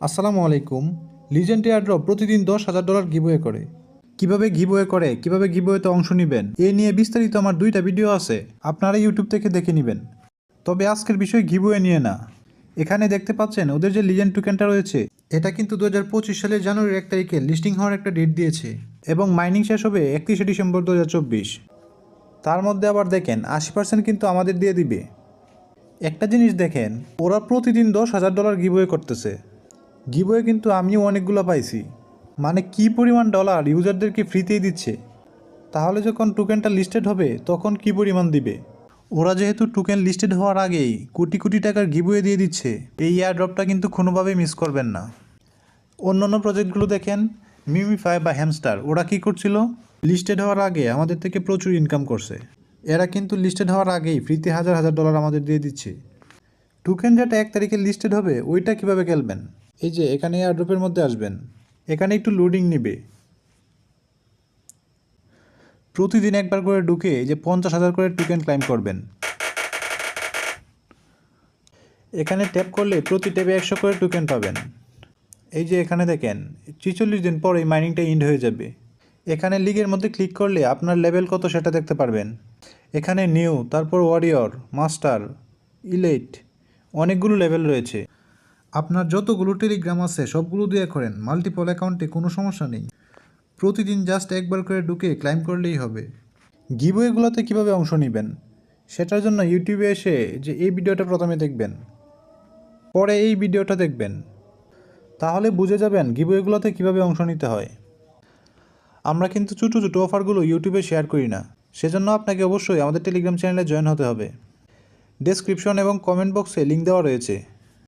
আসসালামু আলাইকুম। Legend airdrop প্রতিদিন $10,000 গিভওয়ে করে। কিভাবে গিভওয়েতে অংশ নেবেন এ নিয়ে বিস্তারিত আমার 2টা ভিডিও আছে, আপনারা ইউটিউব থেকে দেখে নেবেন। তবে আজকের বিষয় গিভওয়ে নিয়ে না। এখানে দেখতে পাচ্ছেন ওদের যে লিজেন্ড টোকেনটা রয়েছে, এটা কিন্তু 2025 সালের জানুয়ারির 1 তারিখে লিস্টিং হওয়ার একটা ডেট দিয়েছে এবং মাইনিং শেষ হবে 31 ডিসেম্বর 2024। তার মধ্যে আবার দেখেন 80% কিন্তু আমাদের দিয়ে দিবে। একটা জিনিস দেখেন, ওরা প্রতিদিন $10,000 গিভওয়ে করতেছে। গিভওয়ে কিন্তু আমিও অনেকগুলো পাইছি। মানে কি পরিমাণ ডলার ইউজারদেরকে ফ্রিতেই দিচ্ছে, তাহলে যখন টোকেনটা লিস্টেড হবে তখন কি পরিমাণ দিবে। ওরা যেহেতু টোকেন লিস্টেড হওয়ার আগেই কোটি কোটি টাকার গিভওয়ে দিয়ে দিচ্ছে, এই এয়ারড্রপটা কিন্তু কোনোভাবেই মিস করবেন না। অন্যান্য প্রজেক্টগুলো দেখেন, মিমিফাই বা হ্যামস্টার, ওরা কী করছিল, লিস্টেড হওয়ার আগে আমাদের থেকে প্রচুর ইনকাম করছে। এরা কিন্তু লিস্টেড হওয়ার আগেই ফ্রিতে হাজার হাজার ডলার আমাদের দিয়ে দিচ্ছে। টোকেন যেটা 1 তারিখে লিস্টেড হবে ওইটা কিভাবে খেলবেন, এই যে এখানে এয়ারড্রপের মধ্যে আসবেন, এখানে একটু লোডিং নেবে। প্রতিদিন একবার করে ঢুকে এই যে 50,000 করে টোকেন ক্লাইম করবেন। এখানে ট্যাপ করলে প্রতি ট্যাপে 100 করে টোকেন পাবেন। এই যে এখানে দেখেন 46 দিন পর এই মাইনিংটা এন্ড হয়ে যাবে। এখানে লিগের মধ্যে ক্লিক করলে আপনার লেভেল কত সেটা দেখতে পারবেন। এখানে নিউ, তারপর ওয়ারিয়র, মাস্টার, ইলেট, অনেকগুলো লেভেল রয়েছে। আপনার যতগুলো টেলিগ্রাম আছে সবগুলো দিয়ে করেন, মাল্টিপল অ্যাকাউন্টে কোনো সমস্যা নেই। প্রতিদিন জাস্ট একবার করে ঢুকে ক্লাইম করলেই হবে। গিভওয়েগুলোতে কীভাবে অংশ নেবেন সেটার জন্য ইউটিউবে এসে যে এই ভিডিওটা প্রথমে দেখবেন, পরে এই ভিডিওটা দেখবেন, তাহলে বুঝে যাবেন গিভওয়েগুলোতে কীভাবে অংশ নিতে হয়। আমরা কিন্তু ছোটো ছোটো অফারগুলো ইউটিউবে শেয়ার করি না, সেজন্য আপনাকে অবশ্যই আমাদের টেলিগ্রাম চ্যানেলে জয়েন হতে হবে। ডেসক্রিপশন এবং কমেন্ট বক্সে লিঙ্ক দেওয়া রয়েছে।